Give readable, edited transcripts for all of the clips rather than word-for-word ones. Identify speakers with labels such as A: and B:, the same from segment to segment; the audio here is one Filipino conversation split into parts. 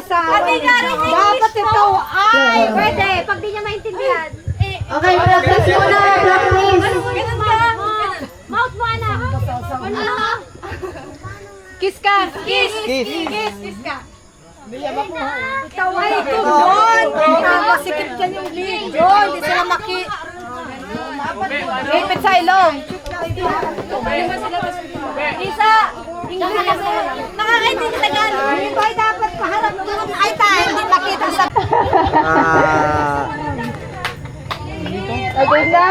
A: isa. Dapat ito ay.
B: Pwede, pag di niya maintindihan.
C: Okay, practice muna, practice.
B: Ganun ka. Mouth mo, anak. Ano? Kiss ka. Kiss. Kiss ka.
A: Ikaw ay John. Masikip dyan yung lead. John, di sila maki... Ipit sa ilong.
B: Lisa. Nakakaintindi na gano'n.
A: Ito ay dapat paharap doon. Ay tayo, hindi makita sa...
C: Linda?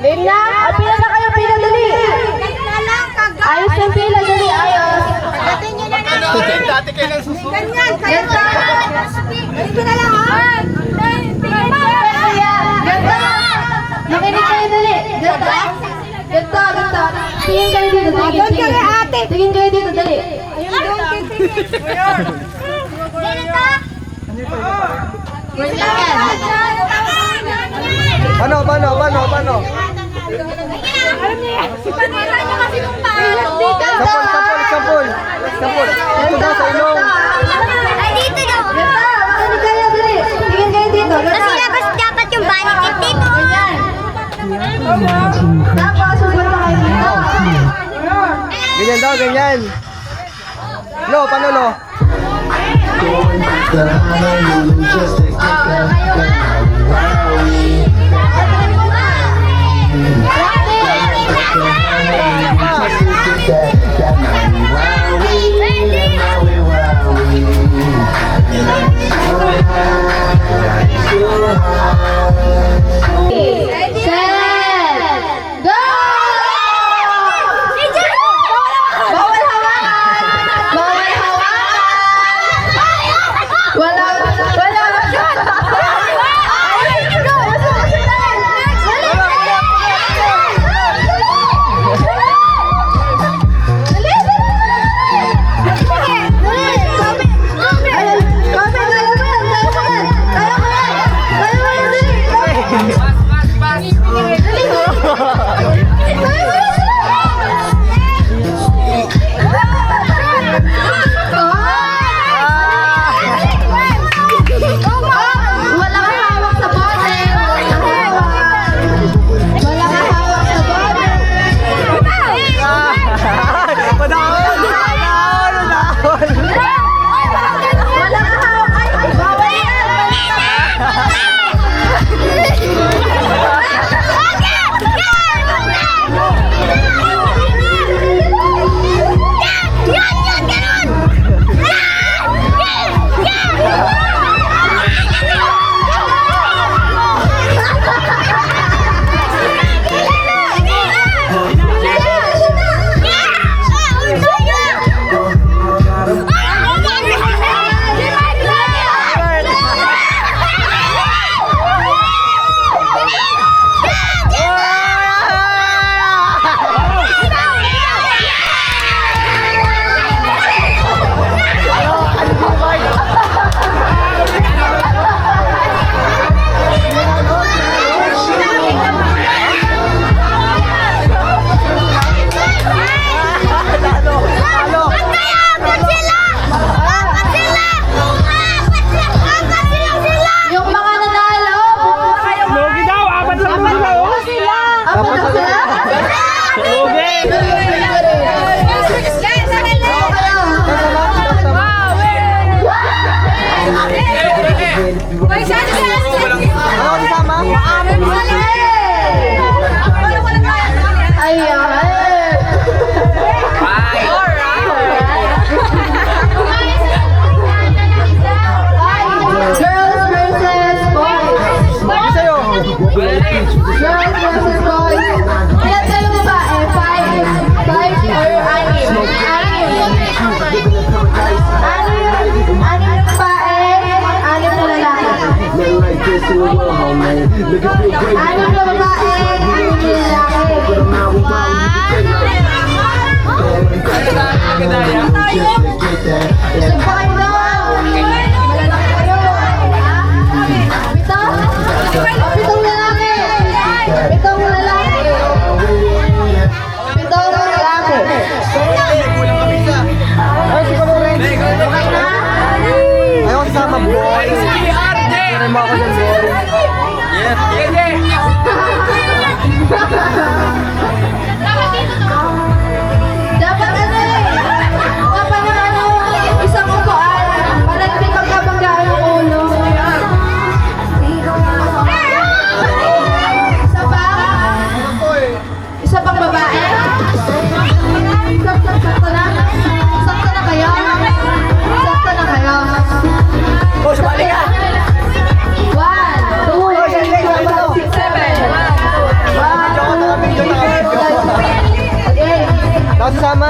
C: Linda? Pila na kayo, pila dali. Ayos yung pila dali, ayos.
D: Dati kayo nang susunod.
A: Ganyan, kayo na. Dito na lang, ha?
C: Ganda! Makinig kayo dali. Ganda? Ganda, ganda. Tingin kayo dito, tingin.
A: Doon ka rin, ate.
C: Tingin kayo dito, dali.
A: Ayun, doon ka.
D: Paano? Sampol. Dito daw sa ilong.
B: Ay, dito daw.
C: Ganda, makinig kayo dali. Tingin kayo dito,
B: Kasi
C: ganda.
B: labas dapat yung banit dito.
C: Tapos, susunod na kayo dito.
D: Ganyan daw, ganyan. Lo, paano lo?
C: Pitong lalaki.
D: Sumama ako dyan, boy.
C: Dapat ano eh. Dapat na ano, isang upuan. Para hindi magkabanggaan ang ulo. Isa pa? Isa pang babae? Sakto na? Sakto na kayo? Sakto na kayo?
D: Oh, sumali ka!
C: 1, 2, 3, 4, 5, 6, 7. Okay.
D: Ako sasama?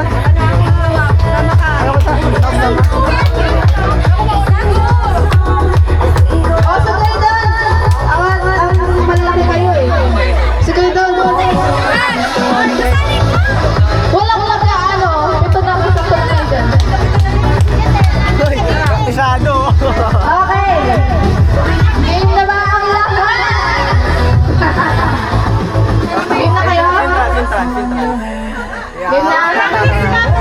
C: Oh, sagay doon! Ang malaki kayo eh. Sagay doon. Walang ano. Ito na ako sa sagay doon.
D: Uy, isado.
C: Okay. Game na ba ang lahat? Game na kayo?
D: Sintran.
C: Game na?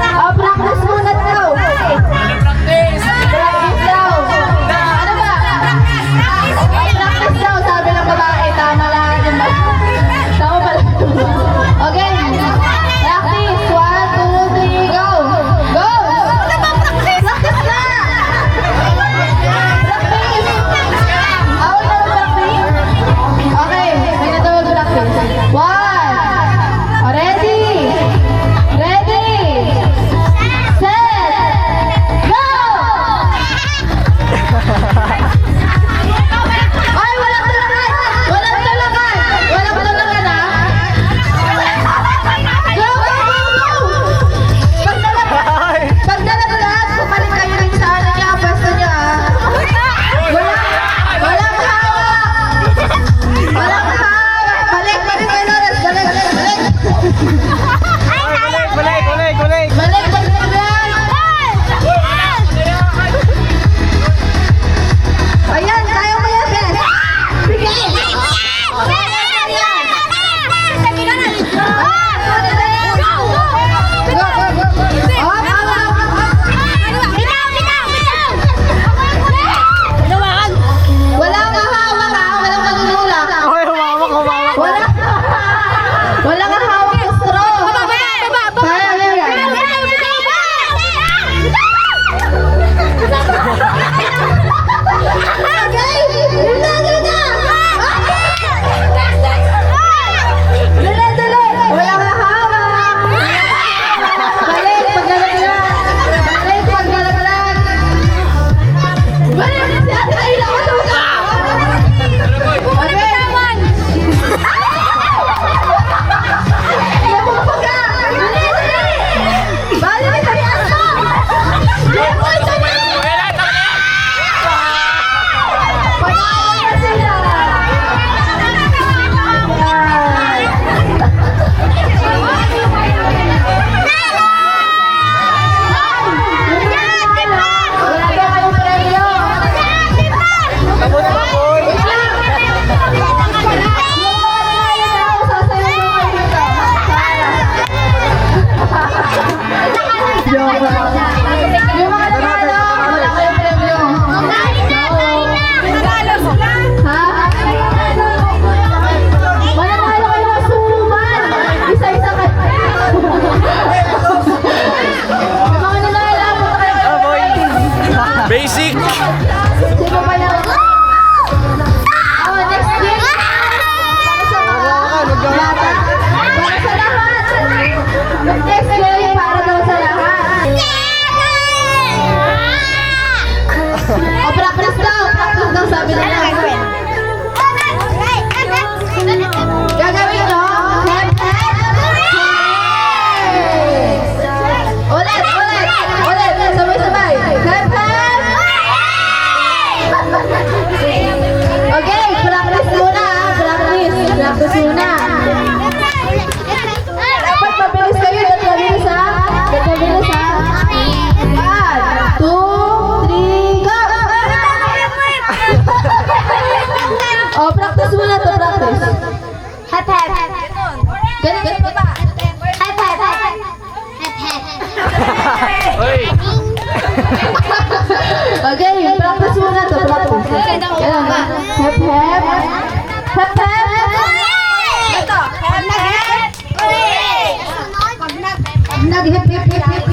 C: Nag-hip-hip-hip-hip.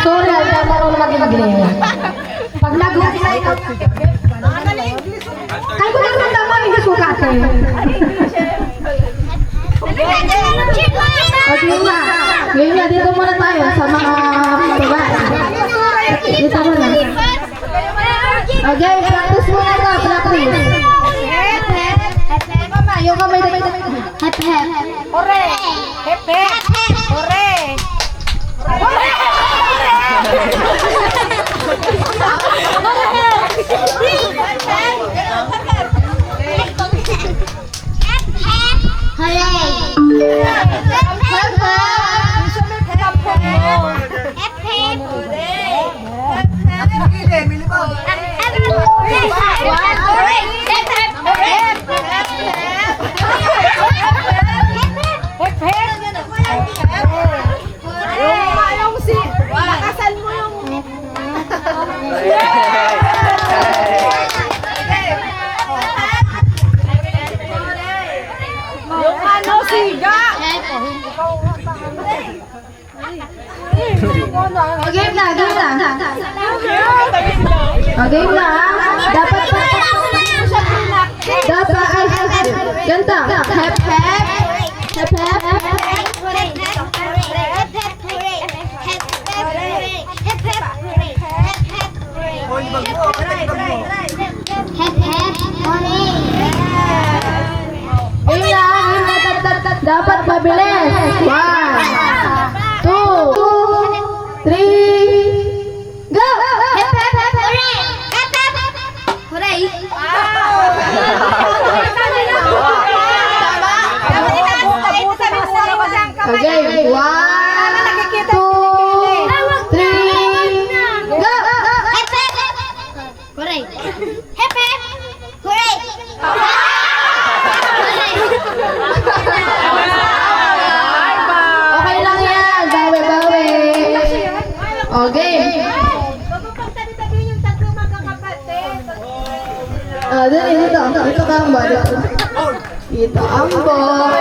C: Sorry, hindi ako marunong mag-English. Pag nag-hip-hip, kaya ko lang tama, hindi sukate. Game na, dito muna tayo sa mga babae. Dito muna. Okay, practice muna ka, practice. Yung kamay, hep hep.
A: Hore! Hep hep! Hore!
C: Game na. Game na. Dapat ganda. Hep hep. Hep hep. Game na. Dapat mabilis. 1, 2, 3, go! Hep hep hep. Hooray! Okay, 1, 2, 3, go! Hooray! Okay lang yan, bawi-bawi. Okay. Dito ka ang bala. Dito ang boy.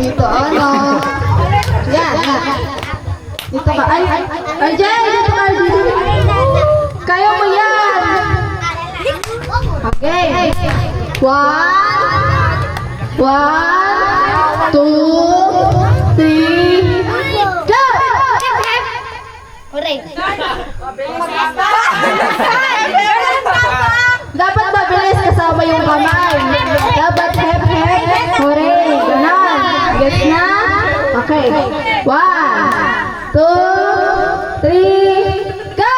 C: Dito ano. Yan. Dito ka. Ay, RJ, dito ka, RJ. Kaya mo yan. Okay. 1, 2, 3, go! Dapat mabilis kasama yung kamay. Dapat hep hep. Hooray. Ganon. Gets na? Okay. 1, 2, 3, go!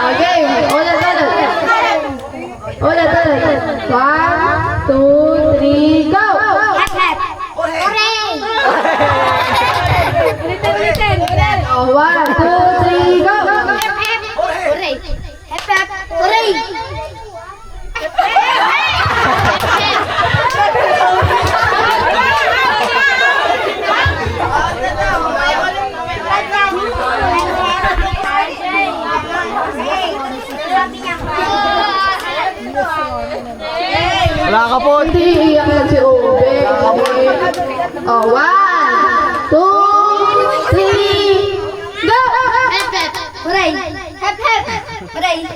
C: Okay. Ulit. 1, 2, 3, go! Oh, 1, 2, 3, go!
D: Wala ka po.
C: Hindi iiyak na si Ube. Oh, 1, 2, 3, go! Okay yun.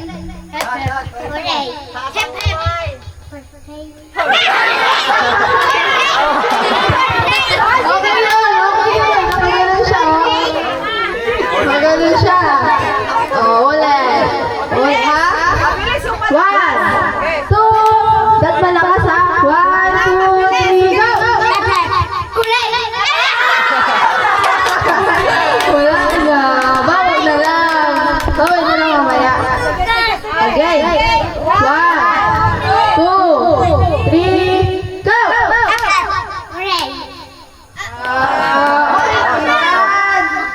C: Magaling siya. Oh, ulit. Ulit ha? 1, 2, dat malakas ha? 1, 2, 3, go! Wala na. Bawal na lang mamaya. Okay. 1, 2, 3, go!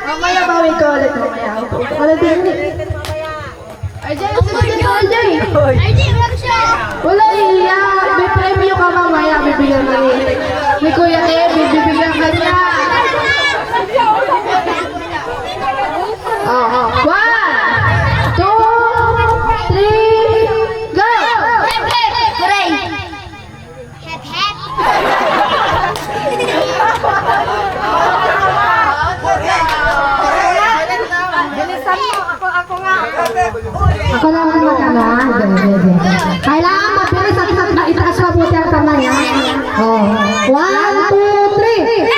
C: Mamaya bawin ko ulit mamaya. Wala din. RJ, wala iiyak. May premyo ka mamaya. Bibigyan ka ni Kuya Kevin. Bibigyan ka niya. 1, Ako lang ang magkaman. Kailangan mabilis at itaas mabuti ang kamay, ha? Oh. 1, 2, 3.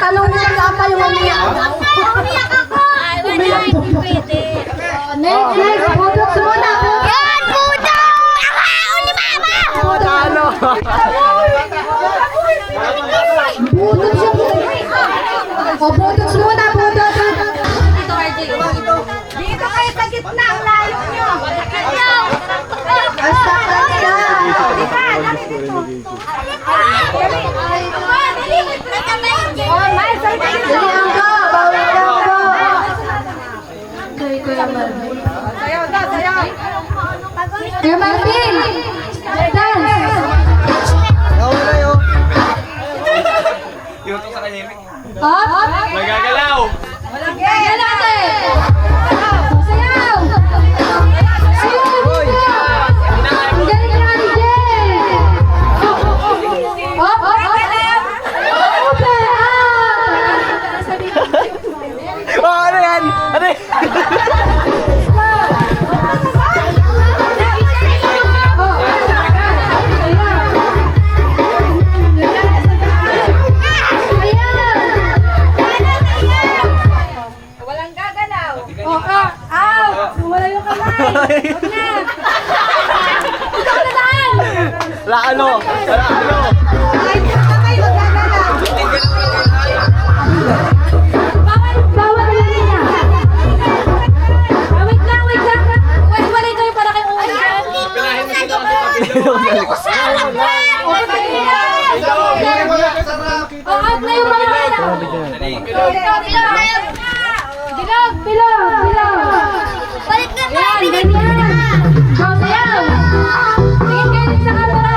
C: Talong na lang pa yung umiyak. Next, budoks muna.
B: Yan, budok! Ako ni Mama!
D: Talo.
C: Budoks yung... O, budoks muna, budoks.
A: Dito kayo sa gitna, ang layo nyo.
C: Basta ka.
A: Oh, may sa'yo.
C: Dali ang go, bawin lang go.
A: Sayaw daw, sayaw.
C: Kuya Martin, dance.
D: Nawala yun. Yuto sa kanya.
C: Up.
D: Nagagalaw.
C: Yan natin. Sayaw.
D: Hoy.
C: Ang galing nga ni Jen. Up.
D: Oh, ano yan? Ano yan?
A: Walang gagalaw. Oh, out. Wala yung kamay. Huwag na.
D: Wala ano? Wala ano?
A: Ay, kamay, huwag gagalaw.
C: Bawal na niya.
B: Wait lang. Wala kayo para kay Uyan. Out na yung mga Bilog. Balik na tayo.
C: Yan, ganyan. Go, sayaw. Tingin kayo sa camera.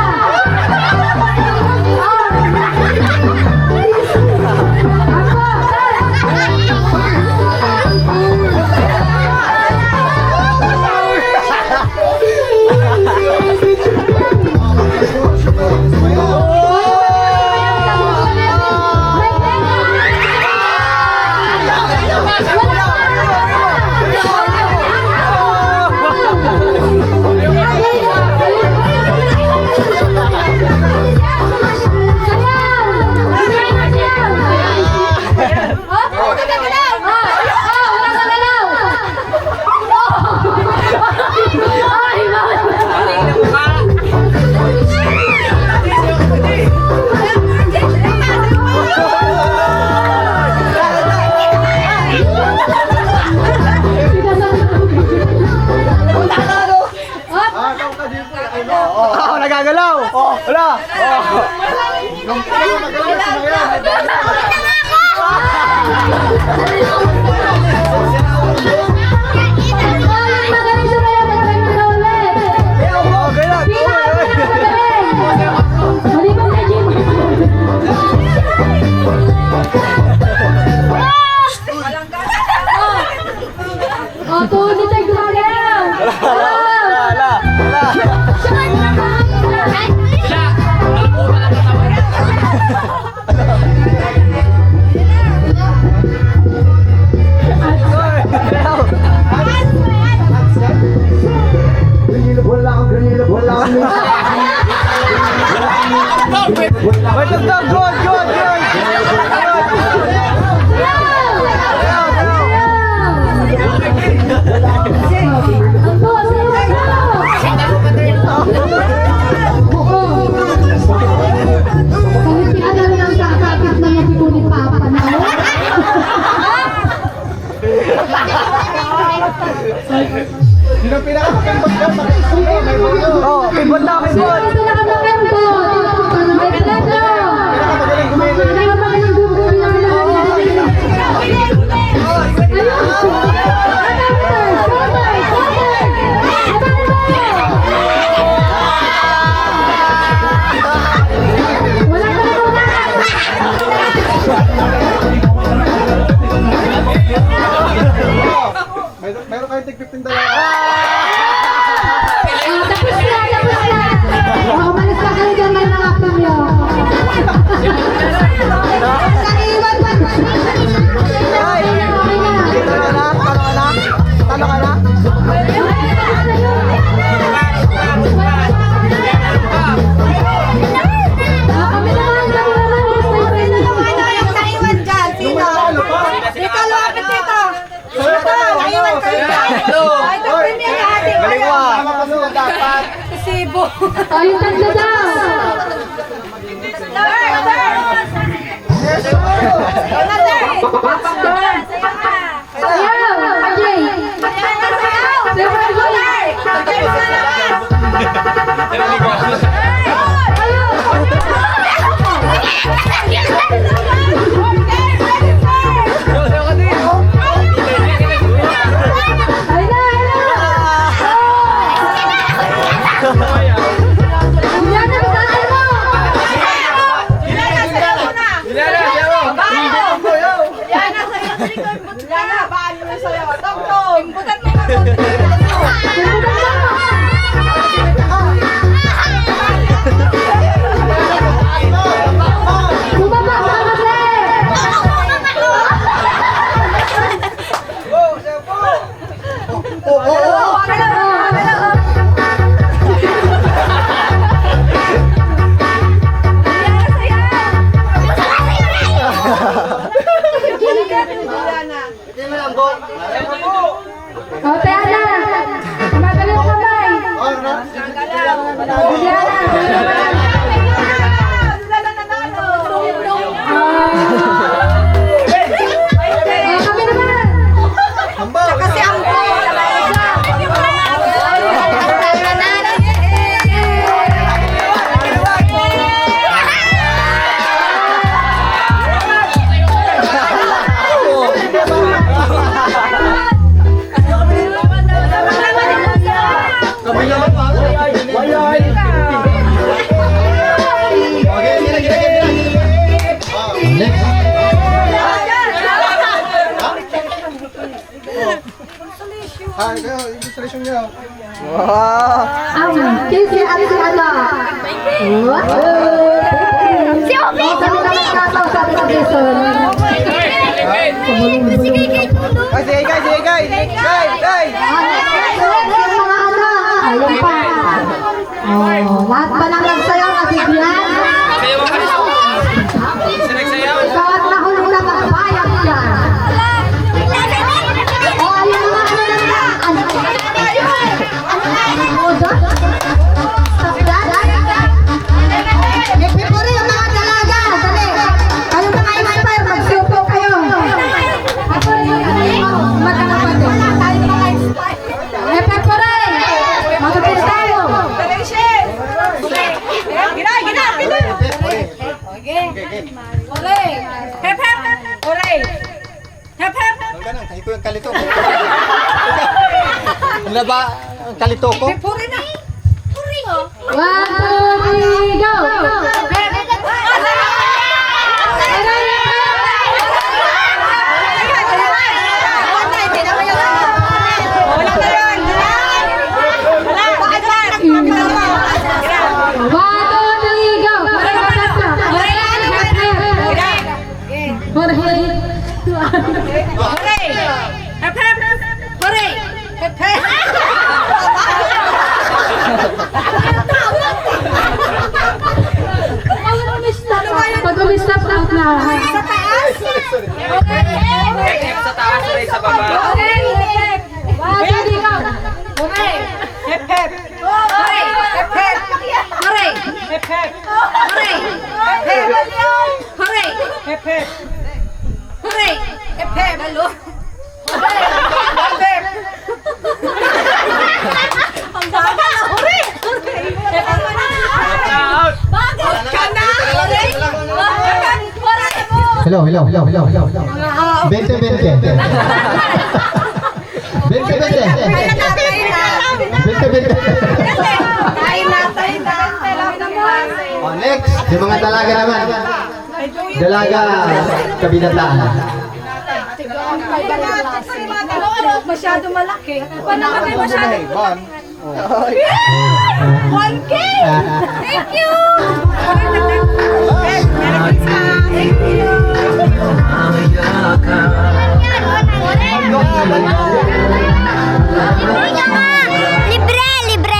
D: Wait,
C: Kahit si Adam lang kakapit na yung bigo ni Papa na.
D: Sino pinaka-pimbot ka? Oo, pimbot na, pimbot!
C: Sino pinakamakembot? May Pedro!
D: Pinakamagaling gumili!
C: Pinakamagaling gumili!
D: Meron kayo tig-15 $.
C: Tapos na! Umalis ka kayo dyan, may mga pamilya.
D: Talo ka na?
C: Kami naman,
A: Yung naiwan dyan, sino? Dito, lumapit dito. Dito, naiwan kayo dyan. Ay, ito premier na ating
D: Galing mo ah! Tama pa sila dapat!
A: Sibo.
C: Oh, yung tatlo daw. Ayaw, Ajay.
A: Imbutan mo nga.
C: Bumaba ka kasi. O, Tiana. Magaling mo kamay. Kami naman.
A: Kasi ang
D: Kami naman pa! Wayay! Okay, Next! Ah, kayo, yung installation niyo. Wow!
C: Kisi at si Ana. Si Obi! Kami naman kataw sa ating Jason.
D: Ay, sige guys, sige guys! Guys!
C: Yung mga ano, ayun pa. Oh, lahat pa lang nagsayaw na bigyan. Bawat nahuli na magbayad yan. Oh, ayun mga ano lang na. Ano? Stop that. Eh, pipuri yung mga dalaga. Dali. Kayong mga inspire, magsupo kayo. Eh, pipuri. Magpipuri tayo.
D: Ito yung kalito. Ano ba ang kalito ko?
A: Puri na.
C: 1, 2, 3, go! gitna.
A: Sa taas.
D: Sa taas, Ray, sa baba.
A: Hep hep. Hooray! Hep hep. Hooray!
B: Hep hep.
A: Hooray! Hep hep. Hooray!
B: Hep hep.
A: Hooray! Hep hep. Halo. Hooray! Hep hep. Ang bagal na. Hooray!
D: Out!
A: Bagal ka na. Hooray! Bagal. Hooray mo.
E: Hello. 20. 20. Oh, next, yung mga dalaga naman. Dalaga kabinataan.
A: Masyado malaki. Paano kami masyado? 1K! Thank you! Thank you!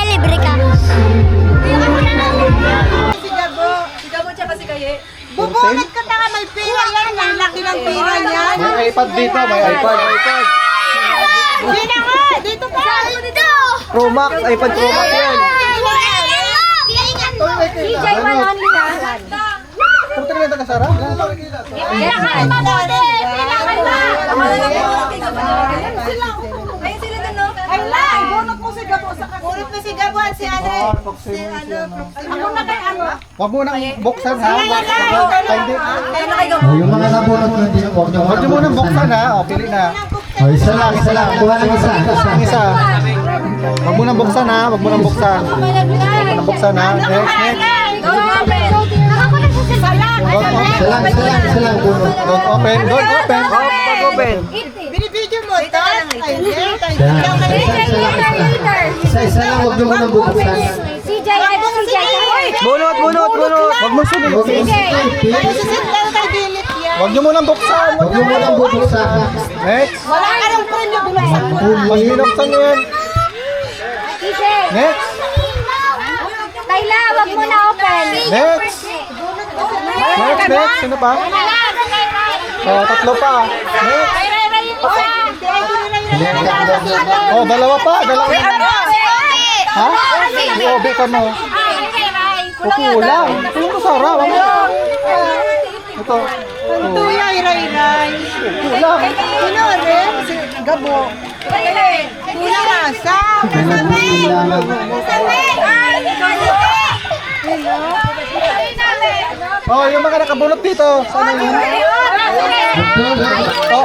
C: Libre ka.
A: Si Gabo tsaka si Kaye.
F: Bubunot ka tanga, may pira yan. Ang laki ng pira yan.
E: May iPad dito, may iPad.
F: Sino nga? Dito ka. Dito.
D: Pro Max, iPad Pro Max yan.
C: DJ man only na.
E: Punta rin ka Sara?
C: Kailangan mabuti. Kailangan na.
A: Ayun sila dun, no?
F: Ay, lang. Bunot mo si Gabo. Bunot mo si Gabo at si ano. Ako na kay ano.
E: Huwag mo nang buksan ha.
F: Ay,
E: Hindi.
A: Ayun na kay Gabo.
E: Yung mga nabunot mo, hindi huwag nyo munang buksan ha. O, pili na. O, isa lang. Kuha ng isa. Isa. Huwag mo nang buksan ha. Huwag mo nang buksan. Next. Isa lang. Don't open.
F: binibidyo mo.
E: Isa lang, huwag nyo munang buksan.
C: CJ, CJ.
D: Bunot!
E: Huwag mo sunod.
F: Susit lang kay Dilit yan.
E: Huwag nyo munang buksan. Next.
F: Wala ka ng premyo. Binuksan mo.
E: Mahinapsan nyo yan.
C: CJ.
E: Next.
C: Tayla, wag mo na open.
E: Next. Sino pa? Oh, tatlo pa. Next. Oh, dalawa pa. Ha? Obi ka mo. Kulang ko Sara. Wag mo. Ito.
F: Tuya, iray-iray.
E: Kulang.
F: Sino rin? Si Gabo. Tuya nasa.
E: Oh, yung mga nakabunot dito. Sana yun? Oh,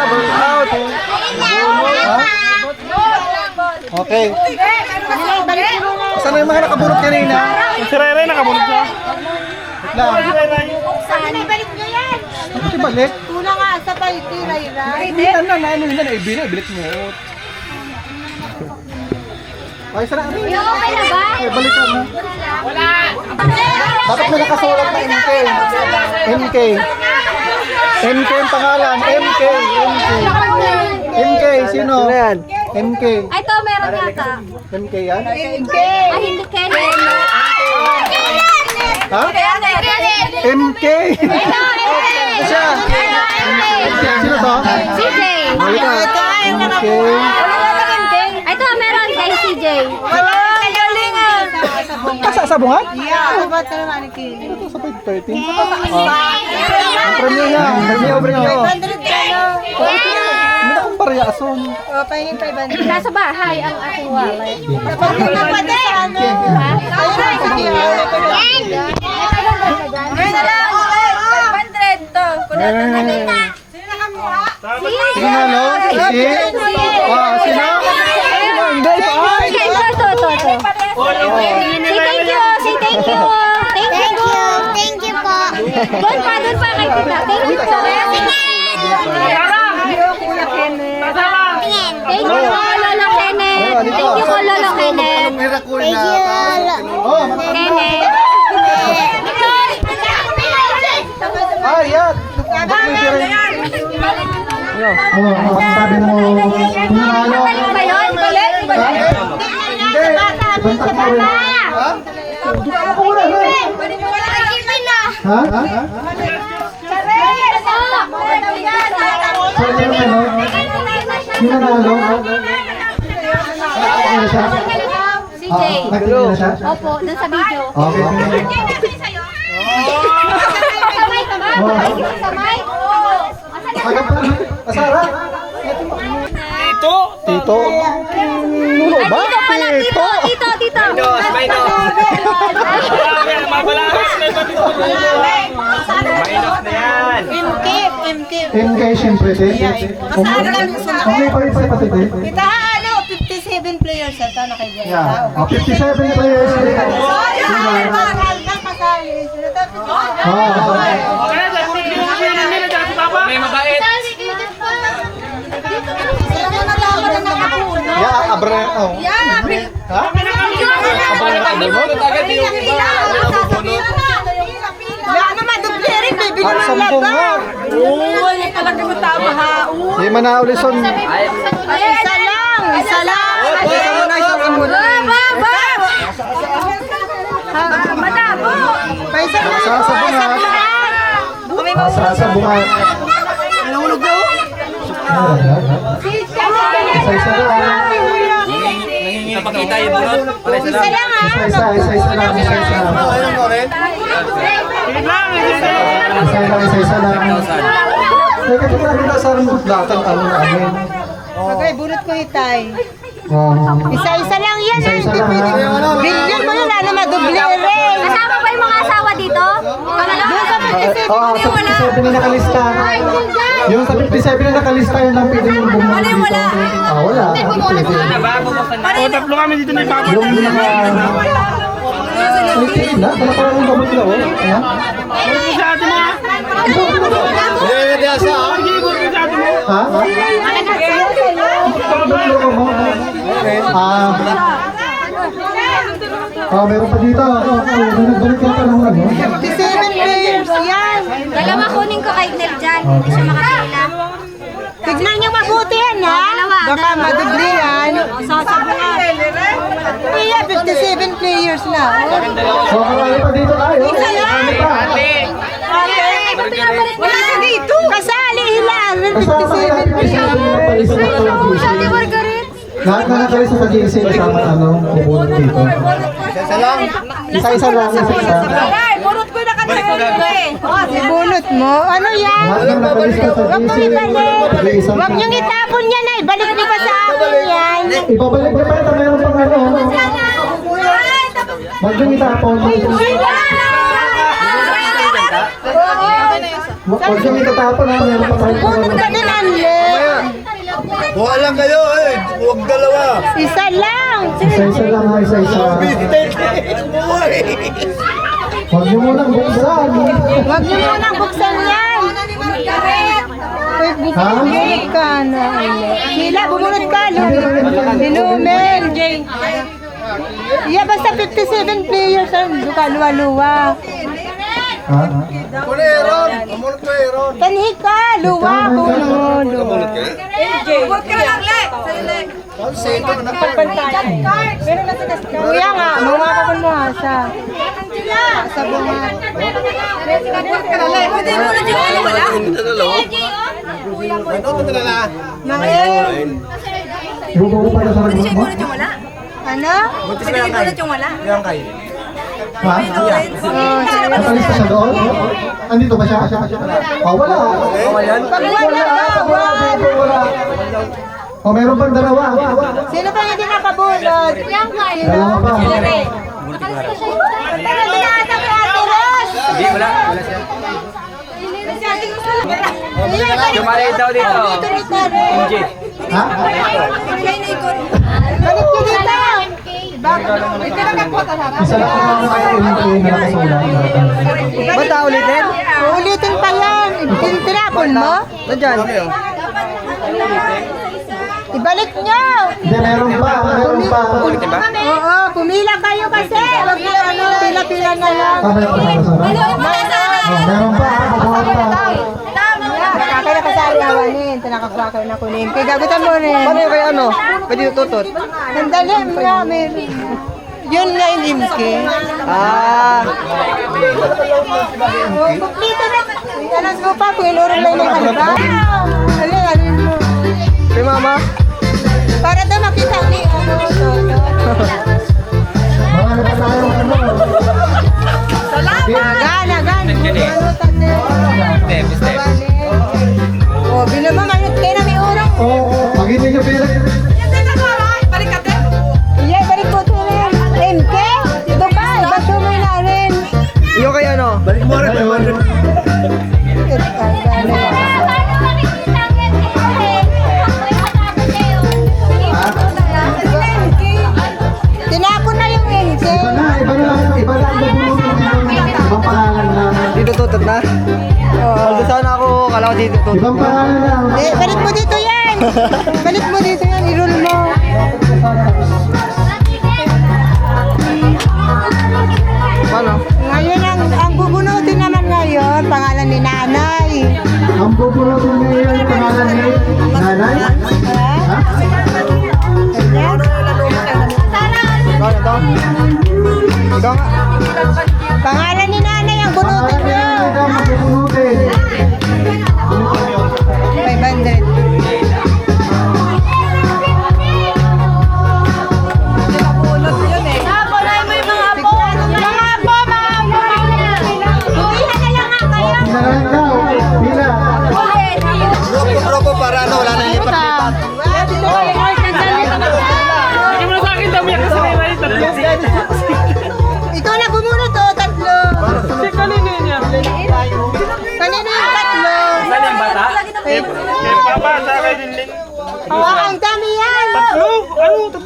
E: bunot out. Ha? Okay. Sana yung mga nakabunot kanina? Si Rere nakabunot na. Wait lang.
F: Balik nyo yan.
E: Bakit balik?
F: Tuna nga sa paiti, iray-iray.
E: Ibilan na, ibilit mo. Ay, sana.
C: Okay na ba?
E: Ay, balikan na. Bakit may nakasulat na MK? MK ang pangalan. MK, sino? MK.
C: Ay, ito meron yata.
E: MK yan?
C: Ay, hindi Kenneth.
E: Ha? MK. Siya. Sino to?
C: CJ.
E: MK.
C: Ay, ito meron kay CJ.
E: Kasasabungan?
F: Yeah, ba't ka naman ikin?
E: Ito sa 5:30. Ang premyo niya. Premyo.
F: 500 ka no?
E: Hindi akong paryason.
F: O, pahingin 500.
C: Nasa bahay ang aking wallet.
F: Kapag yun ang pati, ano? Ay, sige.
A: Ayun na lang. 500 to.
E: Sino no? Si? Sino? Hindi.
C: Ito. Say thank you. Thank you po. Doon pa kay tita. Thank you po. Thank you po, Lolo Kenneth. Thank you po, Lolo Kenneth.
E: Oh,
C: Kenneth.
E: ay, yan. Oh, sabi mo, kumalo.
C: Balik ba yun?
E: Hindi. Ibang takbo rin. Ha? Ha? Saan yung ano? Yung nanalo? Ano siya?
B: Si Jay.
E: Nagtilo na siya?
B: Opo, dun sa video.
E: Okay.
B: Samay, samay. Samay.
E: Agad pa. Asara? Tito? Nuno ba?
B: Dito pala, dito. Dito, dito.
E: MK, siyempre, din. Okay pa rin sa patiti.
F: Kita ano, 57 players ata na kayo.
E: Yeah. 57 players.
D: May mabait.
E: Yeah, abre. Oh. Ha? At sampung nga. Di man na uli son.
F: Isa lang.
E: Sa bunga. Isa-isa lang.
D: Napakita yung bunot.
F: Isa lang ha.
E: Isa-isa lang. Isa-isa lang. Eh, kasi nakita sa datan, ano namin.
F: Okay, bunot ko hitay.
E: Oh.
F: Isa-isa lang yan.
E: Isa-isa lang, ha?
F: Billion mo yun, ano maduble rin.
B: Kasama ba yung mga asawa dito?
F: Doon sa 57
E: Oo, sa 57 na nakalista. Yung sa 57 na nakalista, yun lang pwede yung bumuli dito. Ah, wala.
D: Tatlo kami dito na yung
E: Yung mga... Ay, tingin na. Wala pa yung babot na, oh. Ayan. Ha? Meron pa dito. Balik ka pa ng ano.
F: 57 players yan.
B: Dalawa kunin ko kay Nel dyan. Hindi siya makakila.
F: Tignan niyo mabuti yan ha. Baka maduble yan. Sasabungan. Iya, 57 players na.
E: Karami pa dito tayo. Karami pa.
F: Wala na dito. Kasali hilang. 57 players.
B: Dati Margaret.
E: Lahat na nakalista sa GC kasama ano, bubunod dito. Isa-isa lang.
F: Bunot ko na Ibunot mo? Ano yan?
E: Lahat na nakalista sa
F: Huwag mo
E: GC.
F: ibalik. Huwag niyong itapon yan ay. Balik niyo pa sa akin yan.
E: Ibabalik niyo pa ito. Meron pang ano. Huwag niyong itapon. Huwag niyong itatapon ha. Meron pa tayo.
F: Bunot ka din, Anle.
G: Buha lang kayo eh. Huwag dalawa.
F: Isa lang.
E: Isa-isa lang ha. Isa-isa.
G: Buhay.
E: Huwag niyo munang buksan.
F: Huwag niyo munang buksan yan.
E: Ha?
F: Bumunot ka na. Hila, bumunot ka. Lumel. Yeah, basta 57 players. Duka, luwa-luwa.
E: Ha?
G: Kuneron. Amunot ko Aaron.
F: Tanhi ka, luwa. Luwa. Kuya nga, mga kapon mo ha sa bunga.
E: Buburo pa na sa remote mo?
F: Ano?
E: Ha? Nakalista siya doon? Andito ba siya? Oh, wala.
F: Pag wala,
E: Wala. Oh, meron pang dalawa.
F: sino pa hindi nakabulot?
E: Dalawa pa.
D: Hindi, wala siya. Jumalit daw dito. MJ.
E: Ha?
F: Balik ko dito.
E: Isa lang ang MK na nakasulat.
D: Ba't ulitin?
F: Uulitin pa yan. Tinapon mo?
D: Nandiyan.
F: Ibalik nyo.
E: Hindi, meron pa. Meron pa.
F: Oo, pumila kayo kasi. Huwag nyo ano, pila-pila na lang.
E: Meron pa. Oh, meron pa. Mabuhat pa.
F: Nakakaya na kasali awanin. Tinakakakaya na kunin. Kaya gagutan mo rin.
D: Paano yung kay ano? Pwede tutot.
F: Sandali, meron. Yun nga yung imski. Kumplito na. Alas mo pa, kung inurin lang yung ano ba? Ano,
D: Kay mama.
F: Para daw makita ni
E: Mga ano pa tayo, ano?
F: Gana. Oh, bilang mo manot kayo na may urang.
E: Oo, pag hindi nyo pera.
F: Iya, balik po ito na yan. MK? Ito ka, ba't tumoy na rin?
D: Yung kay ano? Balik mo rin.
F: Tinapon na yung MK.
E: Iba na ang bubulutin dito. Ibang pangalan na.
D: Dito tutot na. Although sana ako, kala ko dito tutot.
E: Ibang pangalan na.
F: Balik mo dito yan. Balik mo dito yan, i-roll mo.
D: Paano?
F: Ngayon, ang bubunutin naman ngayon, pangalan ni Nanay.
E: Ang bubulutin ngayon yung pangalan ni Nanay. Ha?
F: Ganyan.
D: Ikaw. Ikaw nga.
F: Pangalan ni Nanay ang bunutin
E: Pangalan ni
F: niyo.
E: Nanay daw magbubulutin.
F: 500.
E: Pila na lang daw. Pila.
G: Grupo para ano, wala na lipat-lipat.
F: Ikaw na bumunot o, tatlo. Kanino yung tatlo? Oh, ang dami yan.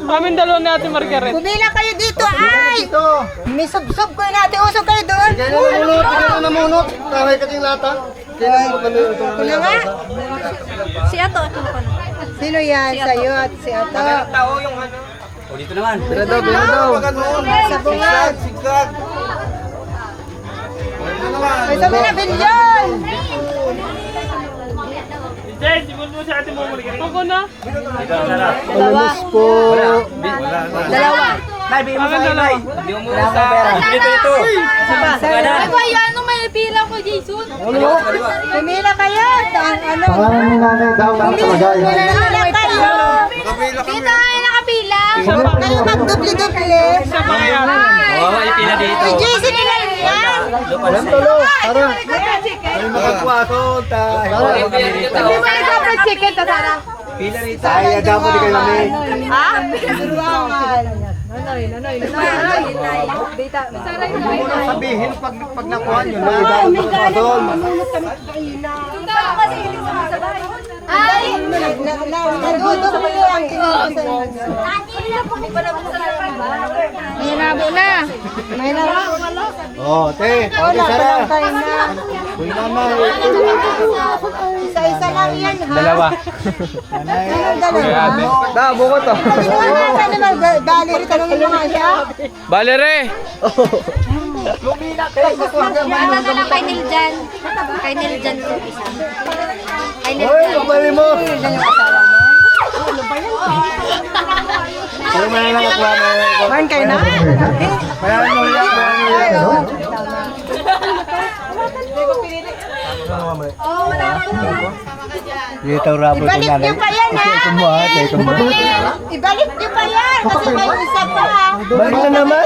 H: Amin dalawa natin, Margaret.
F: Kumila kayo dito, ay! May sub-sub ko natin. Usog kayo doon.
G: Namunot. Taray ka ting lata.
F: Ano nga?
B: Si Ato.
F: Sino yan? Sa'yo at si Ato.
D: Pila daw.
F: Sa bungad.
G: Sigag.
F: May sabi na bilyon.
H: Jay, simon mo si ate mo, Margaret. Ako na.
F: Dalawa.
H: Amin dalawa.
B: Ay, ayan, may pila ko, Jason.
F: Kumila kayo. Ano?
E: Pangalan ni Nanay daw nakalagay.
F: Kumila kayo.
B: Dito ay nakapila.
F: Kayo magdubli-dubli. Ay, Jason nila yan.
E: Tara.
G: Ay, makagwaso.
B: Hindi mo nagkapag chicken, tatara.
G: Ay, dapat di kayo namin.
B: Ha?
G: Sabihin pag nakuha nyo na, dapat makagwaso.
B: Ay!
F: Nagdudubli ang
B: May nabo na.
F: May nara.
G: Oh, te.
F: Wala pa lang tayo na.
G: Uy, nanay.
F: Isa-isa lang yan, ha? Dalawa.
D: Da, buko to.
F: Bali rin, tanongin mo nga siya.
B: Nasa lang kay Niljan. Kay Niljan po isa. Kay
G: Uy,
B: Niljan.
G: lumbali mo. Pero may nakakuha na.
F: Man kayo na?
G: Bayaran mo yan. Dito rabo ko
F: Ibalik niyo pa yan, ha? Ibalik niyo pa yan, kasi may isa pa, ha?
G: Balik na naman.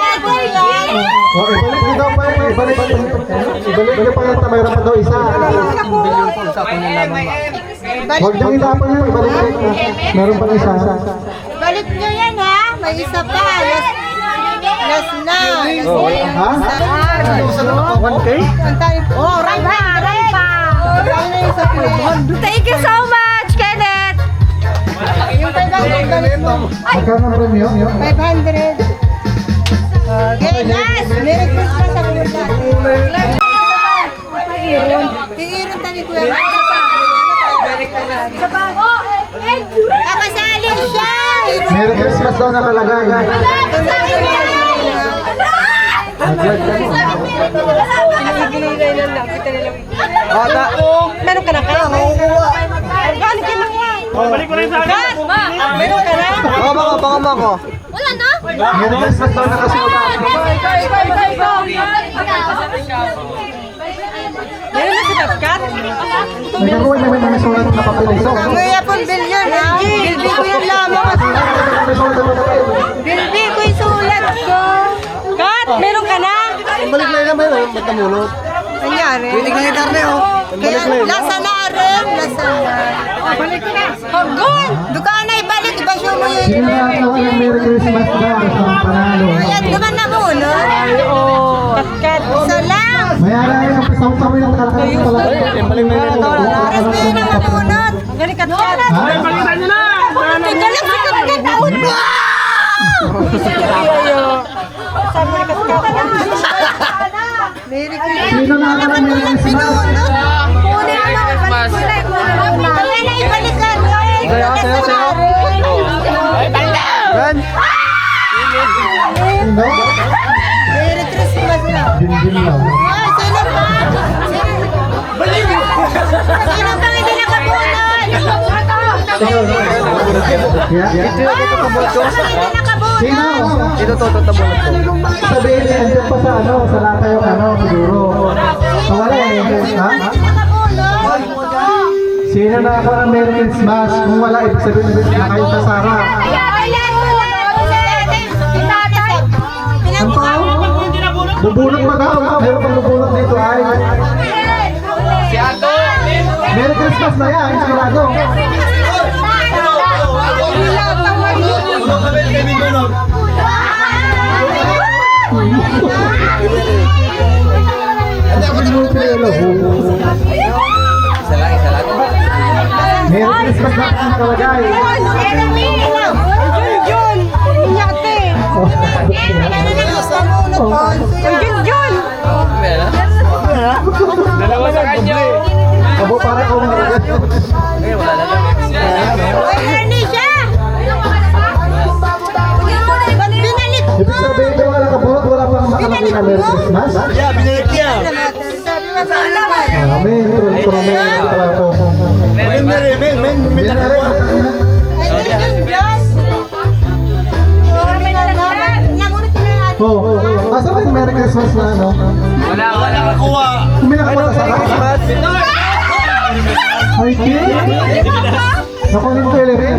E: O, ibalik niyo daw pa yun. Ibalik niyo pa yan. Mayroon pa daw isa. Huwag niyo itapon yun. Ibalik niyo. Meron pa isa.
F: Ibalik niyo yan, ha? May isa pa, last na.
E: Ha? 1K?
F: Ang tayo, oh, right pa. Right na yung sa play.
B: Thank you so much, Kenneth.
F: Yung 500, balik mo.
E: Magkano ang premium?
F: 500. Okay, last. Merry Christmas sa mga natin. Iiron tayo ni Kuya. Kakasalin siya.
E: Merry Christmas daw nakalagay.
D: Ata.
F: Meron ka na kaya? Galing ka lang yan.
H: Balik ko rin sa akin.
F: Meron ka na?
D: Baka mo.
B: Wala na?
E: Merry Christmas daw nakasulat.
F: Meron na si Katkat?
E: Nagkaroon naman ng sulat na papel.
F: Kaya po bilyon ha? Bilbi ko yung lamang. Bilbi ko yung sulat ko. Kat, meron ka na?
E: Balik na naman yun, ba't namulot?
F: Nangyari?
D: Pinig na yung karne, oh.
F: Kaya lasa na rin. Lasa na. Balik na. Hagol! Duka na ibalik. Ibasyo mo yun.
E: Sige na ako ng Merry Christmas daw sa panalo.
F: Kaya duman na muna. Katkat. Isa lang.
E: Mayara yung pasaw-saw yung kalakal ko talaga.
D: Balik na yung
F: Respi na manunod. Galing Katkat.
H: Ay, palitan nyo na!
F: Teka lang si Katkat. Taon mo! Saan mo ni Katkat? Merry Christmas.
E: Sino na ako ng Merry Christmas?
F: Pinunod. Kunin mo na. Ibalik mo na. Kaya na ibalik ka.
D: Ran!
E: Sino?
F: Merry Christmas na.
E: Din lang.
F: Ay, sino pa? Sino pang hindi nakabunan?
E: Sino?
D: Ito to, tabulot ko.
E: Sabihin niya, andyan pa sa ano, sa lata yung ano, siguro. Nawala eh, ha? Sino na ako ng Merry Christmas? Kung wala, ibig sabihin na kayo sa Sara. Ano pa? Bubulot pa daw. Meron pang bubulot dito ay.
H: Si Ato!
E: Merry Christmas na yan, sigurado. Merry Christmas na ang kalagay.
H: Dalawa sa kanya!
E: Abo para ko mga
D: Eh, wala na lang.
E: ibig sabihin ko wala kabulot, wala pang makalaki na Merry Christmas.
G: Yeah, binalik niya.
E: Amen. Tuloy-tuloy pala ko.
G: Men, may takbo.
E: Oh, asa ba yung Merry Christmas na ano?
H: Wala!
G: Nakakuha.
E: Kung minakawa sa Sara? Ay, kid? Nakunin ko yung rin.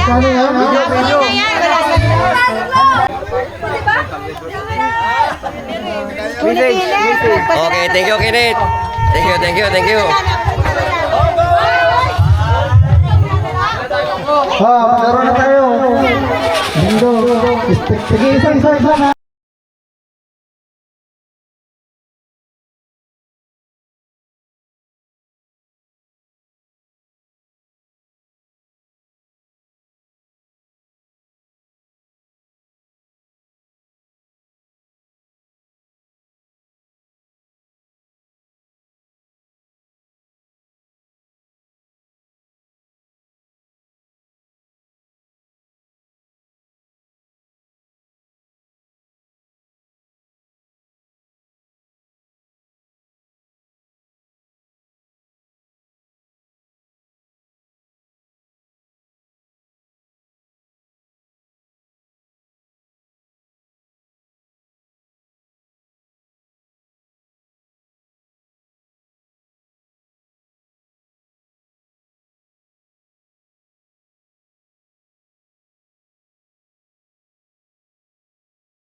E: Kano yan?
D: Okay, thank you, Kenneth. Thank you.
E: Meron na tayo. Lindo. Sige, isa na.